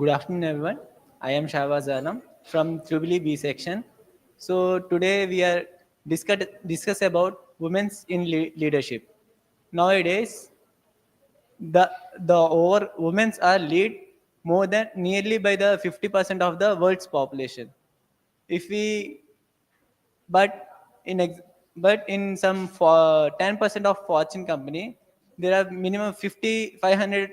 Good afternoon, everyone. I am Shahbaz Alam from EEE-B section. So today we are discuss about women's in leadership. Nowadays, the over women's are lead more than nearly by the 50% of the world's population. If we but in ex- but in some for 10% of Fortune company, there are minimum 50 500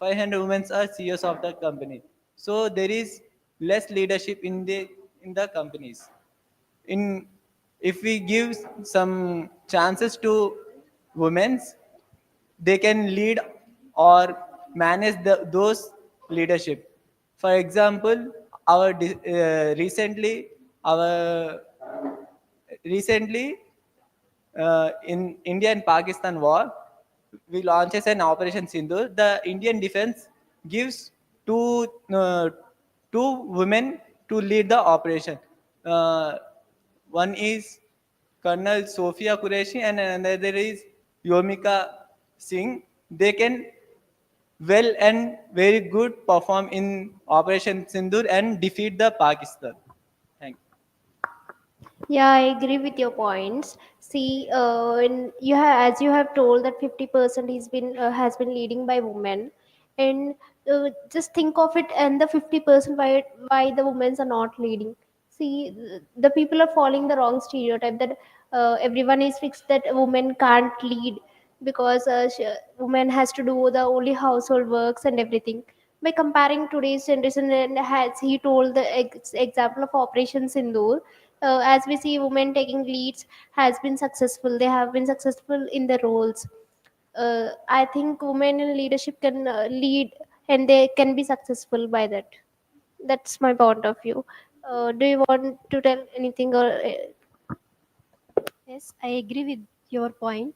women are CEOs of the company. So there is less leadership in the companies. In If we give some chances to women, they can lead or manage those leadership. For example, our recently in India and Pakistan war, we launches an Operation Sindoor. The Indian defense gives two women to lead the operation. Uh, One is Colonel Sophia Qureshi and another is Yomika Singh. They can well and very good perform in Operation Sindoor and defeat the Pakistan. Thank you. Yeah, I agree with your points. See, as you have told that 50% has been leading by women, and just think of it, and the 50% why the women are not leading. See, the people are following the wrong stereotype that everyone is fixed that a woman can't lead because woman has to do the only household works and everything. By comparing today's generation, and has he told the example of Operation Sindoor, as we see women taking leads has been successful, they have been successful in their roles. I think women in leadership can lead and they can be successful by that. That's my point of view. Do you want to tell anything or Yes, I agree with your point.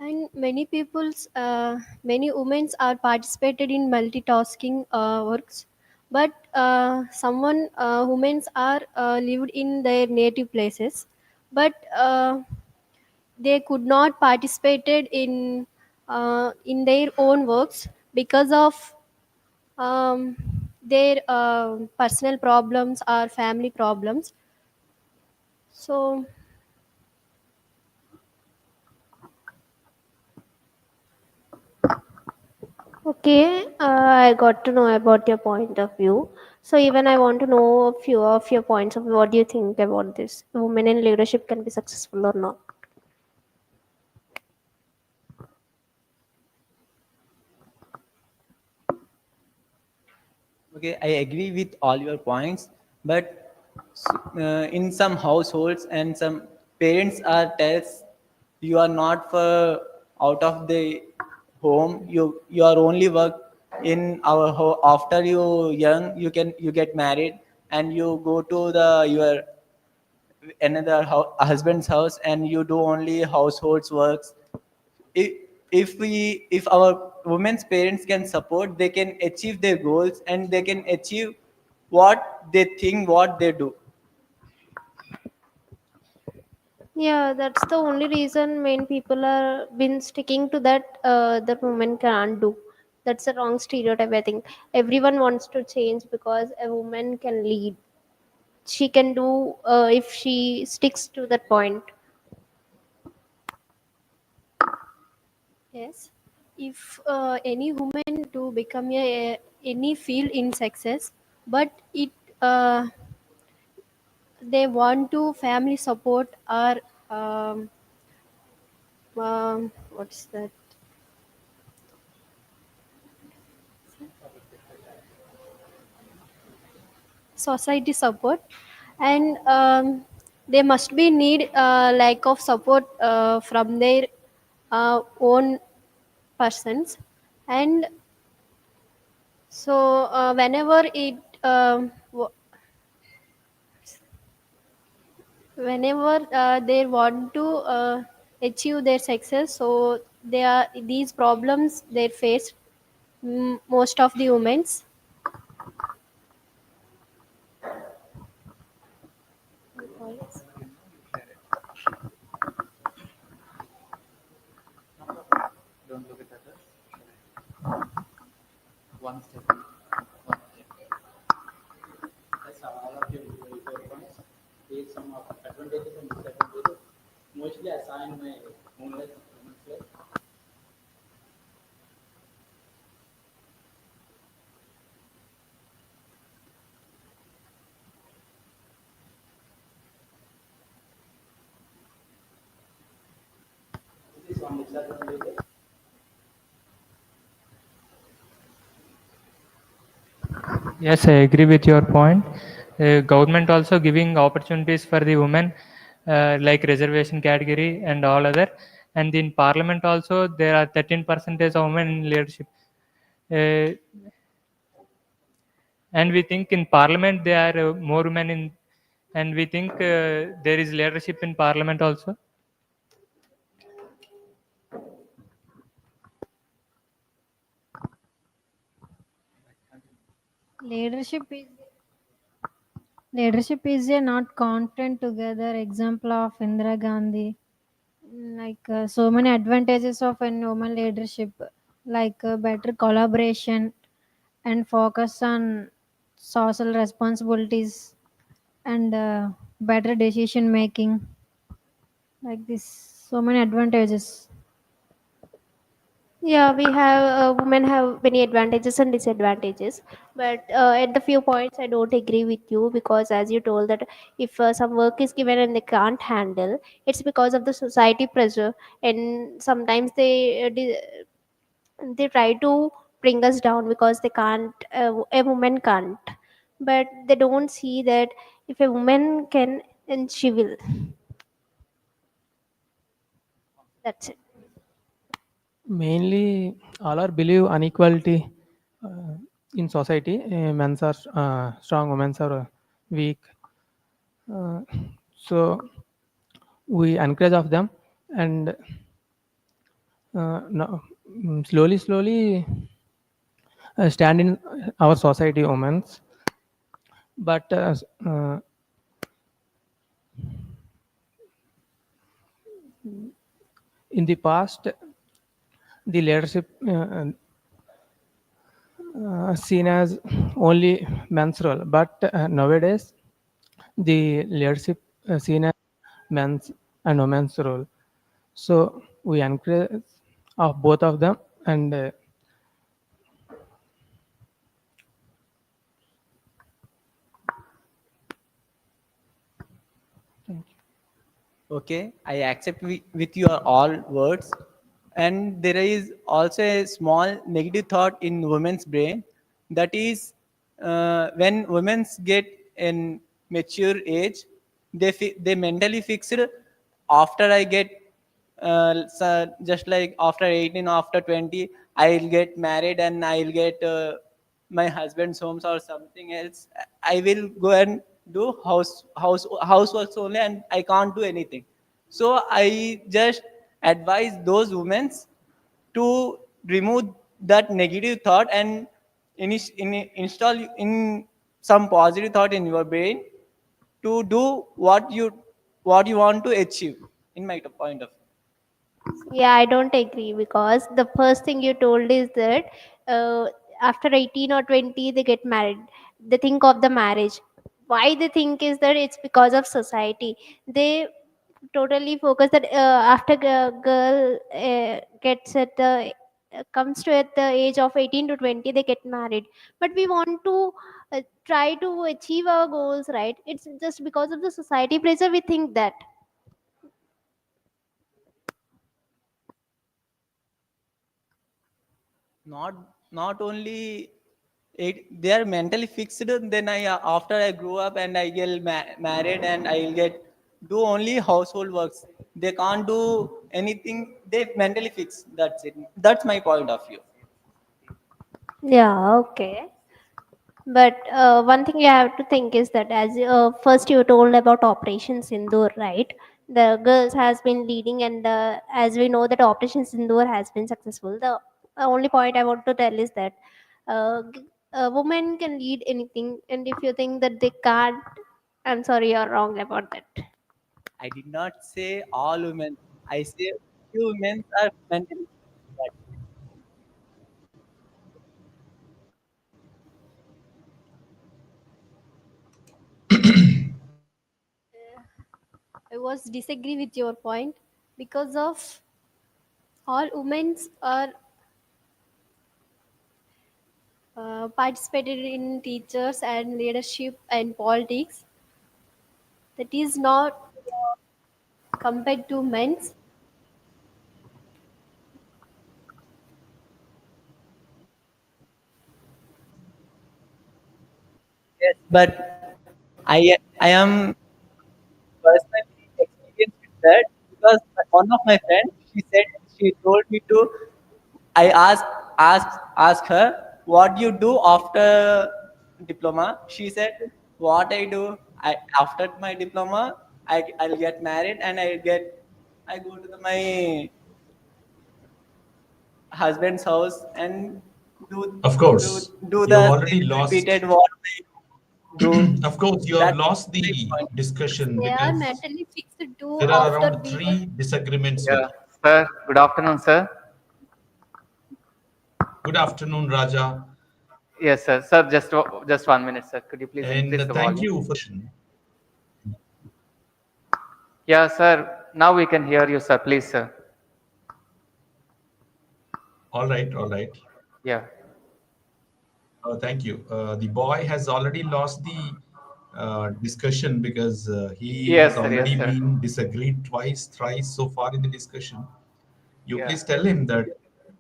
And many women are participated in multitasking works, but women are lived in their native places, but they could not participated in their own works because of um, their personal problems or family problems. So okay, I got to know about your point of view. So even I want to know a few of your points of what do you think about this? Women in leadership can be successful or not? Okay, I agree with all your points, but in some households and some parents are tells you are not for out of the home. You are only work in our after you young. You get married and you go to the your another husband's house and you do only households works. If our women's parents can support, they can achieve their goals and they can achieve what they think what they do. Yeah, that's the only reason main people are been sticking to that that women can't do. That's a wrong stereotype. I think everyone wants to change because a woman can lead. She can do if she sticks to that point. yes, if any woman to become any field in success, but it they want to family support or what's that, society support, and they must be need lack of support from their own persons. And so whenever they want to achieve their success, so they are these problems they face, most of the women's. Don't look at others. One step. Yes, I agree with your point. Government also giving opportunities for the women, like reservation category and all other. And in parliament also there are 13 percentage of women in leadership. Uh, and we think in parliament there are more women in, and we think there is leadership in parliament also. Leadership is leadership is a not content together example of Indira Gandhi. So many advantages of a woman leadership, better collaboration and focus on social responsibilities and better decision making. Like this, so many advantages. Yeah, we have women have many advantages and disadvantages, but at the few points I don't agree with you, because as you told that if some work is given and they can't handle, it's because of the society pressure, and sometimes they try to bring us down because they can't. A woman can't, but they don't see that if a woman can, then she will. That's it. Mainly, all are believe inequality in society. Men are strong, women are weak. Uh, so we encourage of them, and no, slowly stand in our society, women. But in the past, the leadership seen as only men's role, but nowadays the leadership seen as men's and women's role. So we encourage of both of them, and Okay, I accept with your all words. And there is also a small negative thought in women's brain, that is, when women get in mature age, they mentally fixed, after I get so just like after 18, after 20, I'll get married and I'll get my husband's homes or something else. I will go and do houseworks only, and I can't do anything. So I just advise those women to remove that negative thought and install in some positive thought in your brain to do what you want to achieve, in my point of view. Yeah, I don't agree, because the first thing you told is that after 18 or 20 they get married. They think of the marriage. Why they think is that it's because of society. They totally focus that after girl gets at the comes to at the age of 18 to 20 they get married. But we want to try to achieve our goals, right? It's just because of the society pressure we think that. Not only it, they are mentally fixed. Then I after I grew up and I get married and I'll get do only household works, they can't do anything. They mentally fixed. That's it. That's my point of view. Yeah, okay. But one thing you have to think is that, as first you told about Operation Sindoor, right? The girls has been leading, and as we know that Operation Sindoor has been successful. The only point I want to tell is that a woman can lead anything, and if you think that they can't, I'm sorry, you're wrong about that. I did not say all women. I say few women are mentally fixed. was disagree with your point because of all women are participated in teachers and leadership and politics. That is not compared to men's. Yes, but I am personally experienced with that because one of my friends, she told me to. I asked her what you do after diploma. She said what I do. I after my diploma, I'll get married and I go to my husband's house and do Of course, do you have the already same lost. repeated what I do. Of course, you have That's lost my the point. discussion They are because mentally fixed to there are after around we three disagreements Yeah, here. sir. Good afternoon, sir. Good afternoon, Raja, Yes, sir. Sir, just 1 minute, sir. Could you please and increase the thank volume? you for discussion. Yeah, sir. Now we can hear you, sir. Please, sir. All right, all right. Yeah. Thank you. The boy has already lost the discussion because he has Yes, sir. Yes, already sir. been disagreed twice, thrice so far in the discussion. You Yeah. please tell him that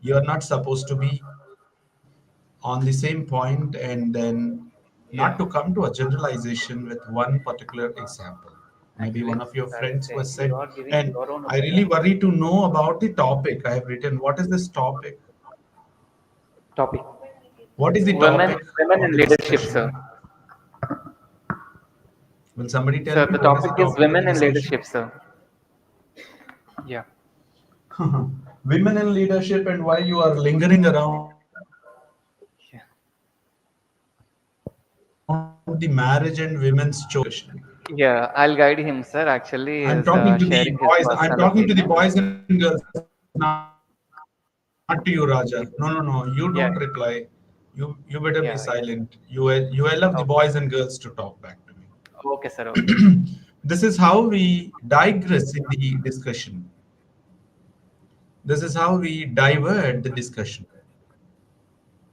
you are not supposed to be on the same point and then not to Yeah. come to a generalization with one particular example. Maybe one Actually, of your sir, friends was you said, are giving and your own I really opinion. worry to know about the topic. I have written, what is this topic? Topic. What is the Women, topic women of in the leadership, sir. discussion? Will somebody tell Sir, me the what is the topic is topic of the women in discussion? leadership, sir. Yeah. Women in leadership and why you are lingering around the marriage and women's Yeah. choice discussion. Yeah. I'll guide him, sir. Actually, I'm is talking to the sharing his boys. I'm personal talking to the opinion. boys and girls, not to you, Raja. No, no, no. You don't reply. You better be Yeah. silent. You allow the Yeah. Yeah. boys and girls to talk back to me. Okay, sir. Okay. This is how we digress in the discussion. This is how we divert the discussion.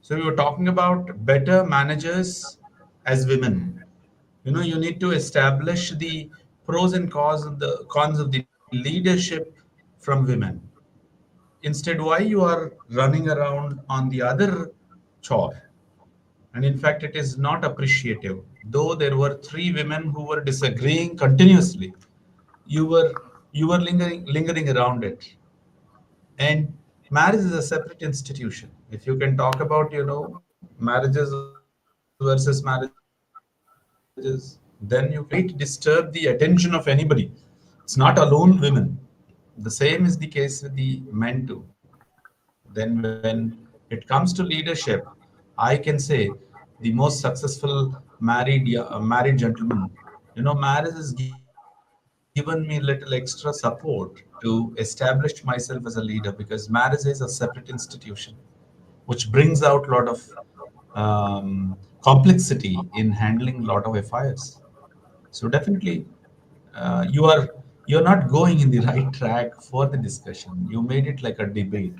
So we were talking about better managers as women. You know, you need to establish the pros and cons of the leadership from women. Instead, why you are running around on the other chore? And in fact, it is not appreciative. Though there were three women who were disagreeing continuously, you were lingering around it. And marriage is a separate institution. If you can talk about, marriages versus marriages, then you can disturb the attention of anybody. It's not alone women. The same is the case with the men too. Then when it comes to leadership, I can say the most successful married gentleman. Marriage has given me little extra support to establish myself as a leader because marriage is a separate institution, which brings out a lot of complexity in handling a lot of affairs. So definitely, you're not going in the right track for the discussion. You made it like a debate.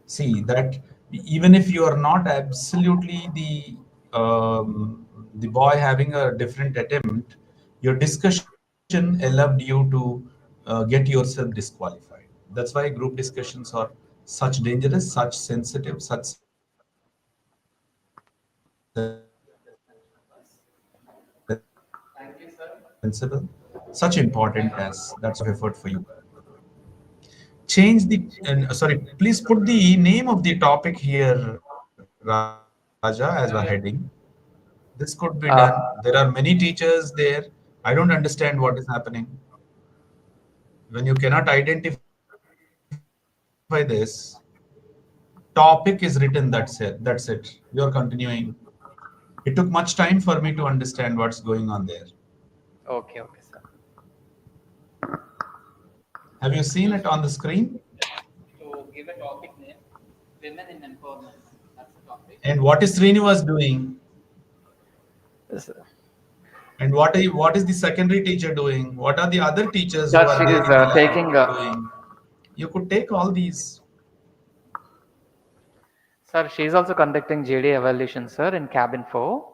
See that even if you are not absolutely the boy having a different attempt, your discussion allowed you to get yourself disqualified. That's why group discussions are such dangerous, such sensitive, such sensible, such important as that's why I effort for you. Change the and sorry, please put the name of the topic here, Raja, as a heading. This could be done. There are many Uh, teachers there. I don't understand what is happening. When you cannot identify this, topic is written, that's it. You're continuing. It took much time for me to understand what's going on there. okay. Okay, sir. Have you seen it on the screen? To give a topic name, women in empowerment. That's the topic. And what is Srinivas doing? Yes, sir. And what is the secondary teacher doing? What are the other teachers who Sir, are she there is in the lab taking. doing? You could take all these. Sir, she is also conducting JD evaluation, sir, in cabin 4.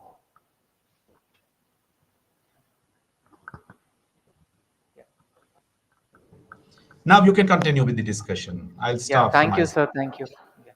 Now you can continue with the discussion. I'll Yeah, stop from thank my you, side. sir. Thank you. Yeah.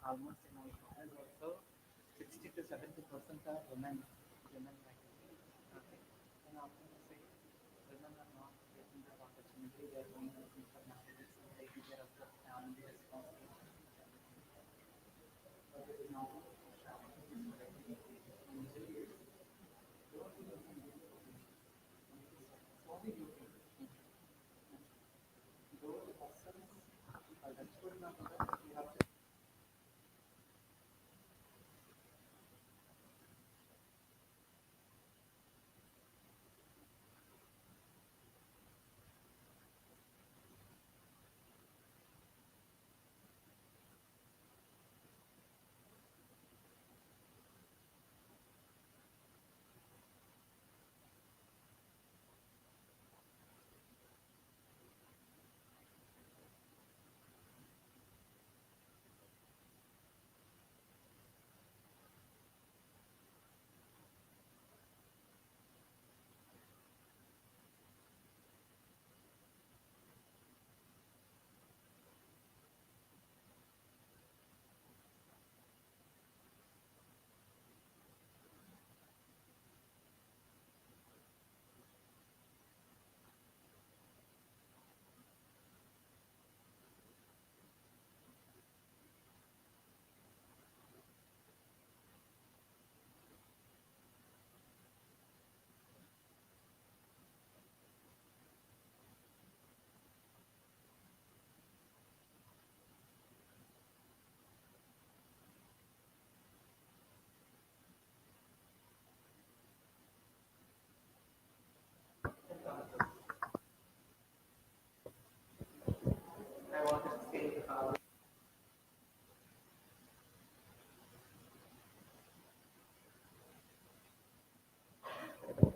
Almost in our college also, 60 to 70% are women faculty. Okay. And also say women are not getting that opportunity. They are going looking for marriages and taking care of the family responsibilities. Now,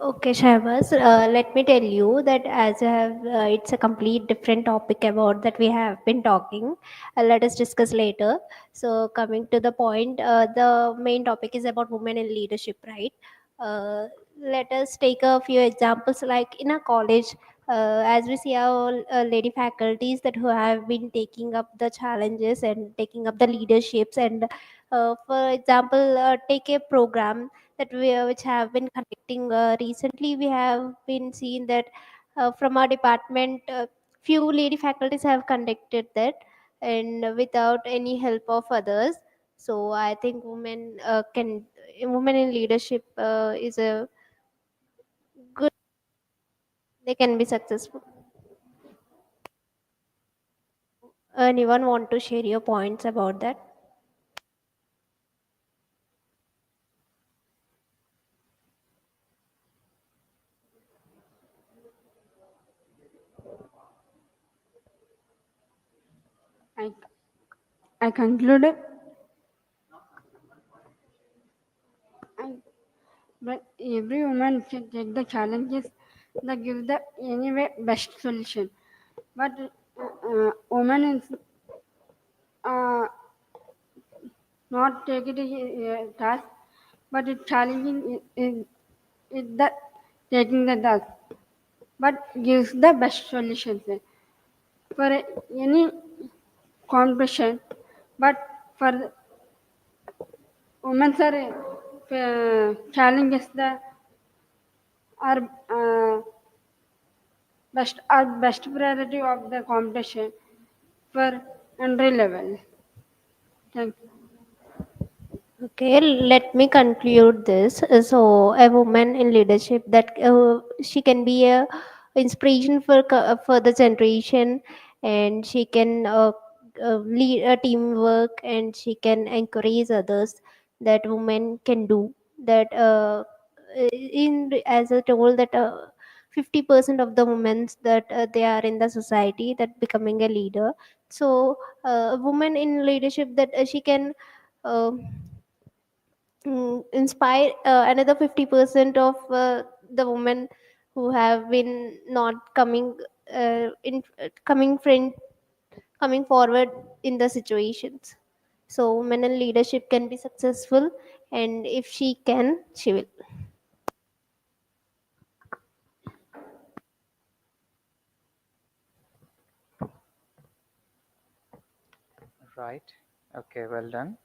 Okay, Shahbaz, let me tell you that as I have, it's a complete different topic about that we have been talking. Let us discuss later. So, coming to the point, the main topic is about women in leadership, right? Uh, Let us take a few examples, like in a college, as we see our lady faculties that who have been taking up the challenges and taking up the leaderships, and for example, take a program that we which have been conducting recently. We have been seeing that from our department, few lady faculties have conducted that, and without any help of others. So I think women in leadership is a good, they can be successful. Anyone want to share your points about that? I, I concluded, I, but every woman should take the challenges that give the anyway best solution. But woman is uh, not take it a task, but it's challenging is that taking the task, but gives the best solutions for any competition. But for women are challenges the are best priority of the competition for entry level. Thank you. Okay, let me conclude this. So, a woman in leadership that she can be a inspiration for the generation, and she can lead a teamwork, and she can encourage others that women can do that. As I told that 50% of the women that they are in the society that becoming a leader. So, a woman in leadership that she can. Uh, inspire another 50% of the women who have been not coming in coming friend coming forward in the situations. So women in leadership can be successful, and if she can, she will. Right. Okay, well done.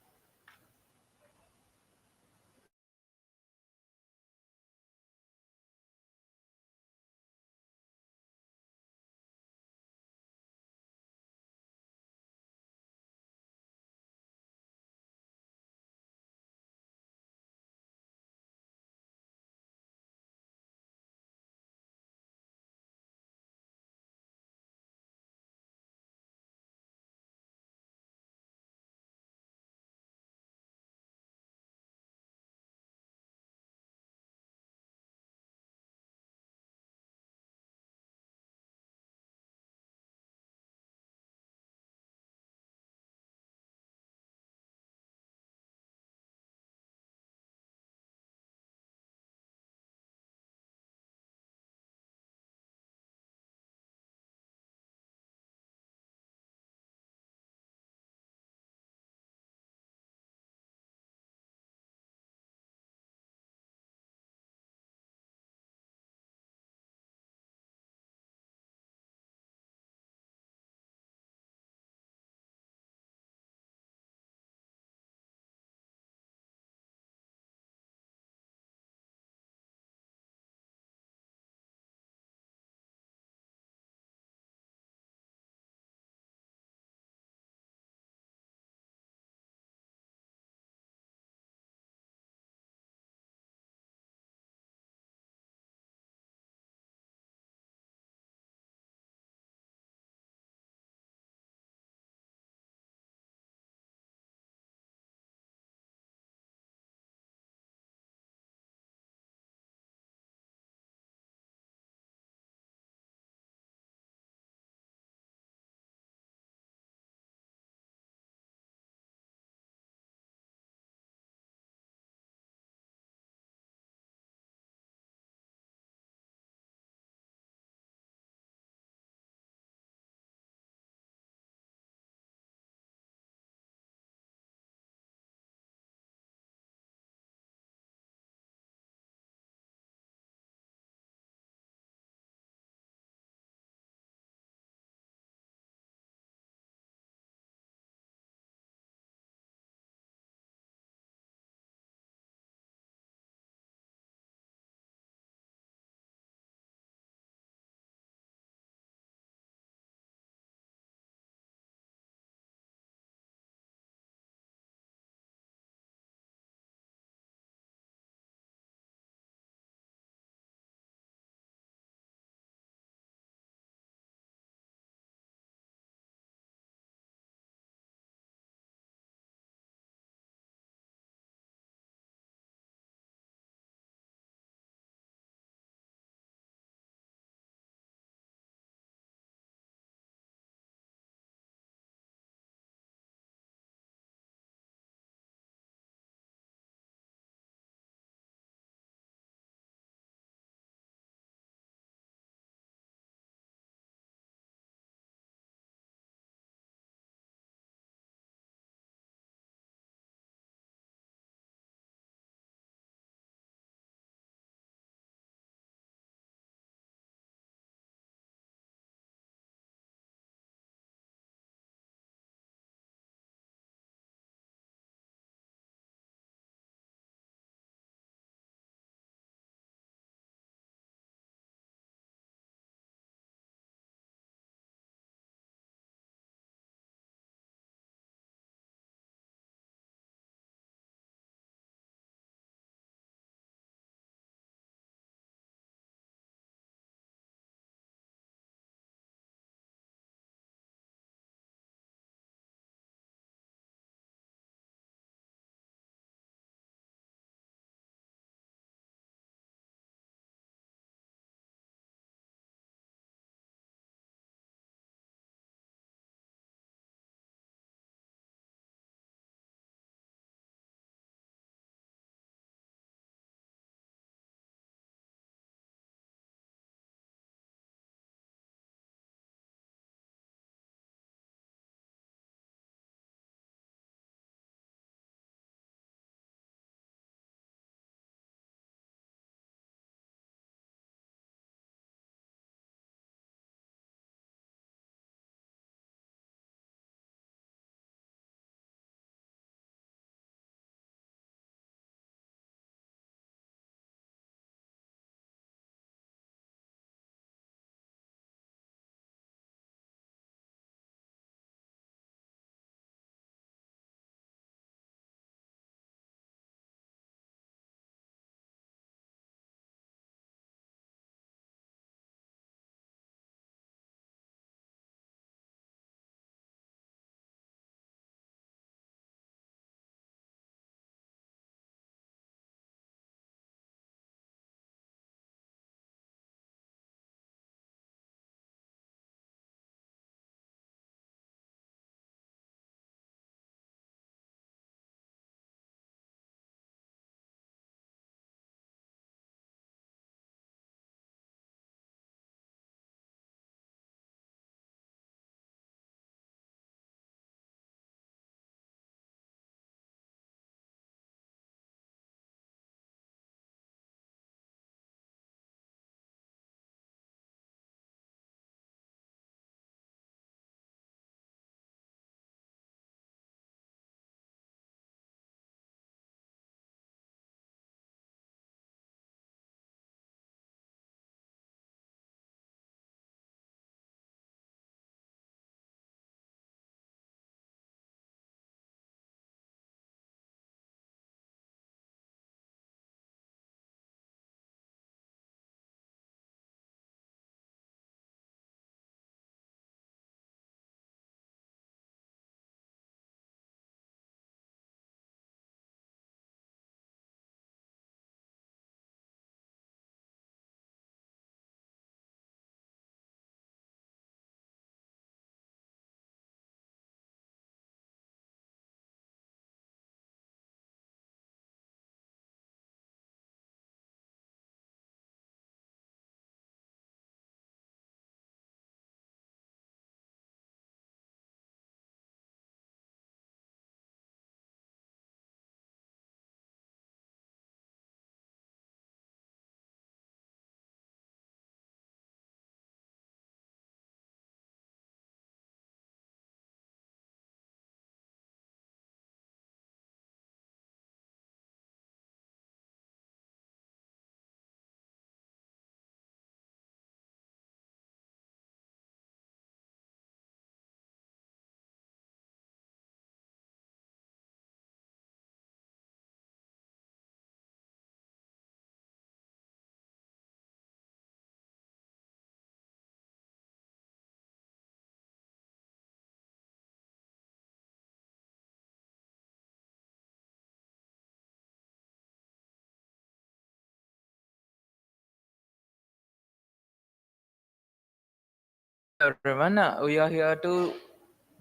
Hello everyone. We are here to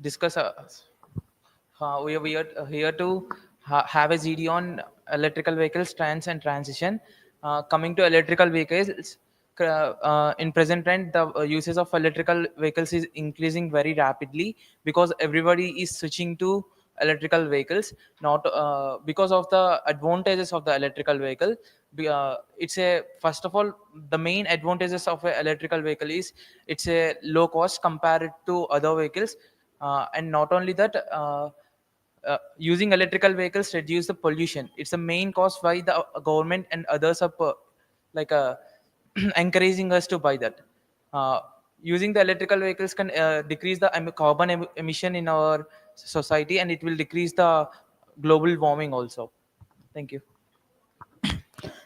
discuss. We are here to have a GD on electrical vehicles, trends and transition. Coming to electrical vehicles, in present trend, the uses of electrical vehicles is increasing very rapidly because everybody is switching to electrical vehicles. Not because of the advantages of the electrical vehicle. It's a first of all, the main advantages of an electrical vehicle is it's a low cost compared to other vehicles, and not only that. Using electrical vehicles reduce the pollution. It's the main cause why the government and others are like encouraging us to buy that. Uh, Using the electrical vehicles can decrease the carbon emission in our society, and it will decrease the global warming also. Thank you.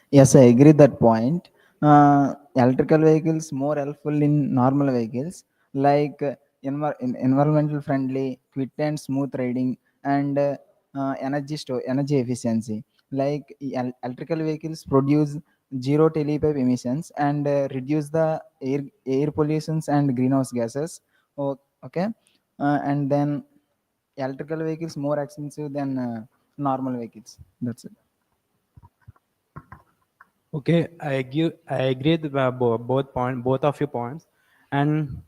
Yes, I agree that point. Electrical vehicles more helpful in normal vehicles like environmental friendly, quick and smooth riding, and energy efficiency. Like electrical vehicles produce zero tailpipe emissions and reduce the air pollutions and greenhouse gases. Okay, and then electrical vehicles more expensive than normal vehicles. That's it. Okay, I agree with both of your points. And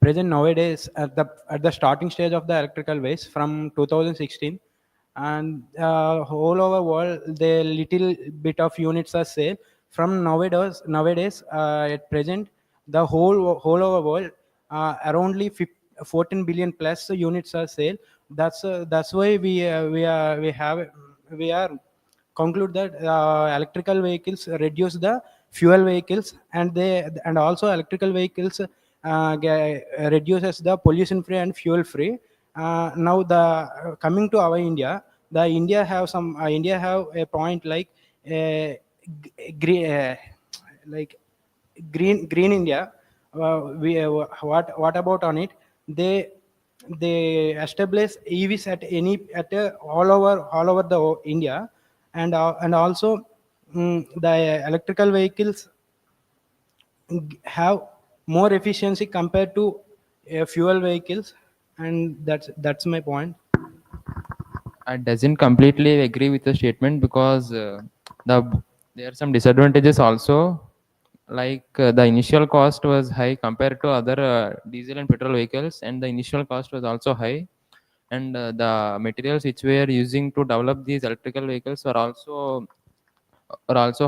present nowadays at the starting stage of the electrical ways from 2016, and whole over world the little bit of units are sale from nowadays at present the whole over world aroundly 14 billion plus units are sale. That's why we are conclude that electrical vehicles reduce the fuel vehicles, and also electrical vehicles reduces the pollution free and fuel free. Now the coming to our India, the India have a point like uh, green like green India. We what about on it? They establish EVs all over the India, and also the electrical vehicles have more efficiency compared to fuel vehicles, and that's my point. I doesn't completely agree with the statement because there are some disadvantages also. Like the initial cost was high compared to other diesel and petrol vehicles, and the initial cost was also high. And the materials which we are using to develop these electrical vehicles are also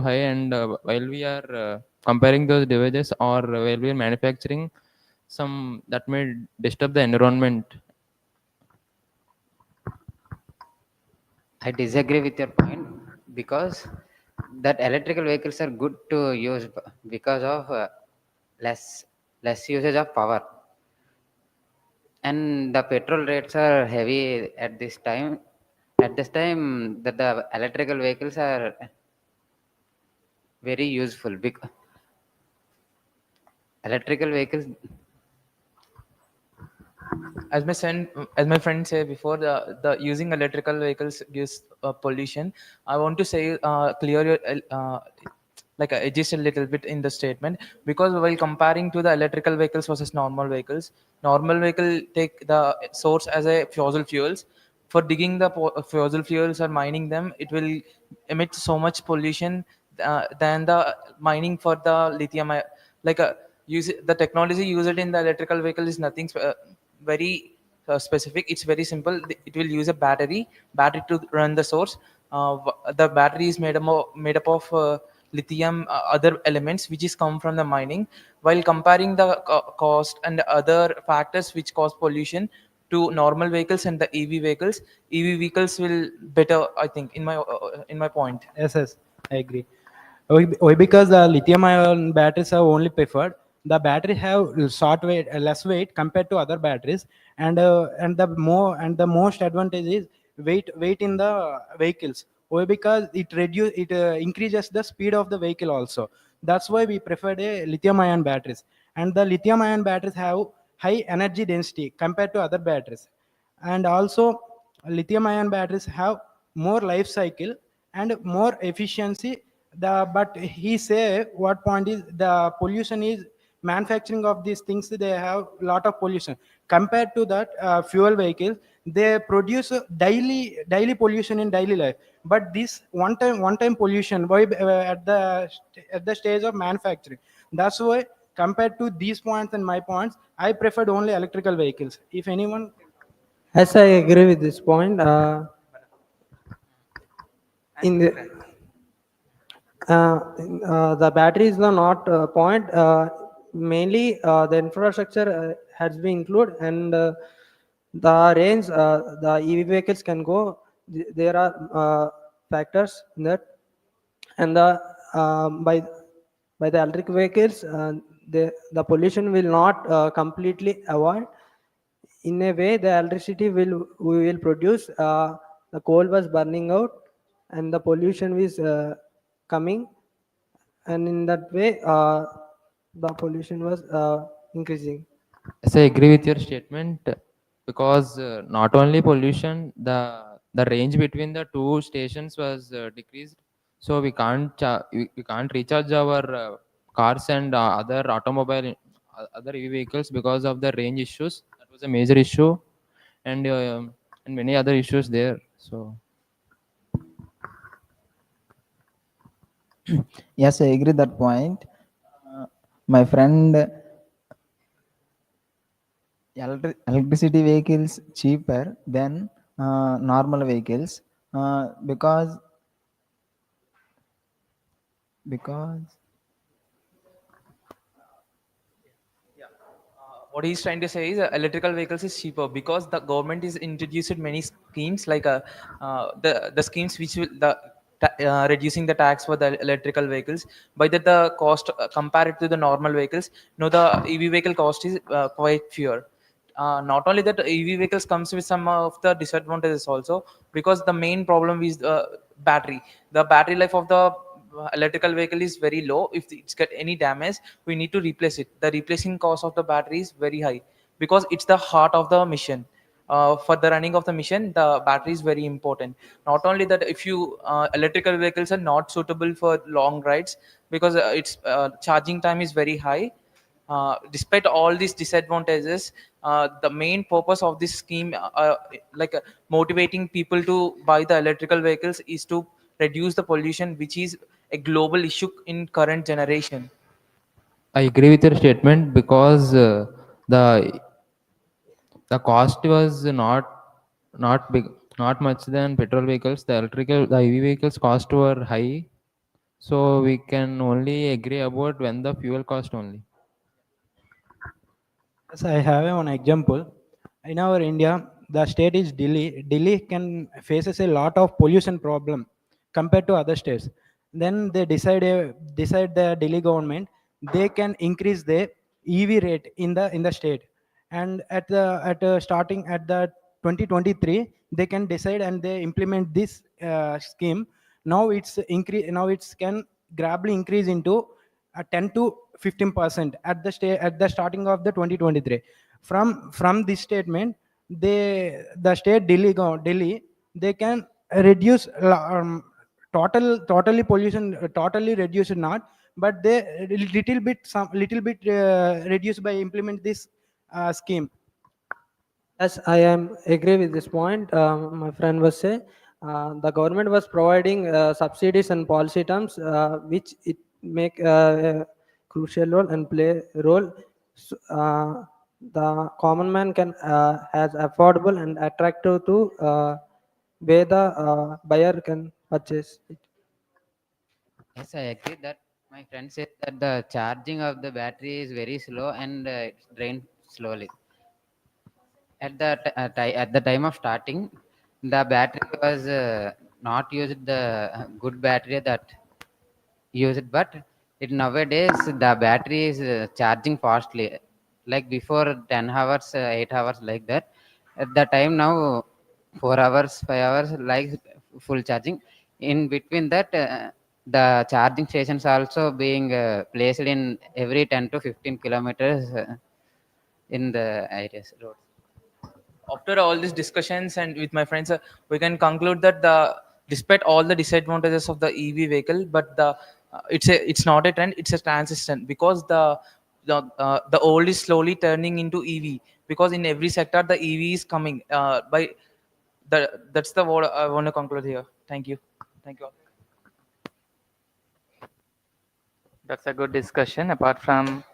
high. And while we are comparing those devices, or while we are manufacturing some that may disturb the environment. I disagree with your point because that electrical vehicles are good to use because of less less usage of power, and the petrol rates are heavy at this time. At this time, that the electrical vehicles are very useful because electrical vehicles. as my son as my friend said before, the using electrical vehicles gives pollution. I want to say, clear your just a little bit in the statement, because while comparing to the electrical vehicles versus normal vehicle take the source as a fossil fuels. For digging the fossil fuels or mining them, it will emit so much pollution than the mining for the lithium like use the technology used in the electrical vehicle is nothing very specific. It's very simple. It will use a battery to run the source. The battery is made up of lithium, other elements which is come from the mining. While comparing the cost and other factors which cause pollution to normal vehicles and the EV vehicles will better, I think, in my point. Yes, I agree. Why? Because the lithium ion batteries are only preferred. The battery have short weight, less weight compared to other batteries, and the most advantage is weight in the vehicles. Why? Because it increases the speed of the vehicle also. That's why we prefer the lithium ion batteries, and the lithium ion batteries have high energy density compared to other batteries. And also lithium ion batteries have more life cycle and more efficiency. The but he say what point is the pollution is manufacturing of these things, they have a lot of pollution compared to that fuel vehicles. They produce daily pollution in daily life, but this one time pollution at the stage of manufacturing. That's why, compared to these points and my points, I preferred only electrical vehicles. If anyone. Yes, I agree with this point. In the the battery is the not point. Mainly, the infrastructure has been included, and the range the EV vehicles can go. There are factors in that, and by the electric vehicles, the pollution will not completely avoid. In a way, the electricity we will produce, the coal was burning out and the pollution is coming, and in that way the pollution was increasing. Yes, I agree with your statement because not only pollution, the range between the two stations was decreased, so we can't recharge our cars and other other EV vehicles because of the range issues. That was a major issue, and many other issues there. So Yes, I agree that point. My friend, electricity vehicles cheaper than normal vehicles because What he's trying to say is electrical vehicles is cheaper because the government is introduced many schemes like the schemes which will reducing the tax for the electrical vehicles. By that, the cost compared to the normal vehicles, the EV vehicle cost is quite fewer. Not only that, EV vehicles comes with some of the disadvantages also, because the main problem is battery. The battery life of the electrical vehicle is very low. If it's got any damage, we need to replace it. The replacing cost of the battery is very high because it's the heart of the mission. For the running of the mission, the battery is very important. Not only that, if you electrical vehicles are not suitable for long rides because its charging time is very high. Despite all these disadvantages, the main purpose of this scheme, motivating people to buy the electrical vehicles, is to reduce the pollution, which is a global issue in current generation. I agree with your statement because the the cost was not big, not much than petrol vehicles. The EV vehicles cost were high, so we can only agree about when the fuel cost only. Yes, I have one example. In our India, the state is Delhi. Delhi can faces a lot of pollution problem compared to other states. Then they decide the Delhi government, they can increase the EV rate in the state, and at starting at the 2023 they can decide and they implement this scheme. Now it's increase. Now it's can gradually increase into 10 to 15% at the starting of the 2023. From this statement, the state Delhi, they can reduce totally pollution, totally reduce it not, but they little bit reduce by implement this scheme. Yes, I am agree with this point. My friend was say the government was providing subsidies and policy terms which it make a crucial role and play a role. The common man can has affordable and attractive to where the buyer can purchase it. Yes, I agree that my friend said that the charging of the battery is very slow and it's drained slowly. At the time of starting, the battery was not used the good battery that use it, but it nowadays the battery is charging fastly, like before 10 hours 8 hours like that. At the time now 4 hours 5 hours like full charging. In between that, the charging stations also being placed in every 10 to 15 kilometers in the areas roads. After all these discussions and with my friends, we can conclude that despite all the disadvantages of the EV vehicle, but it's not a trend, it's a transition, because the the old is slowly turning into EV, because in every sector the EV is coming. That's the word I want to conclude here. Thank you. Thank you all. That's a good discussion. Apart from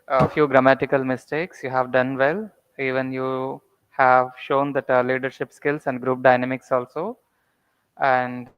a few grammatical mistakes, you have done well. Even you have shown that leadership skills and group dynamics also. And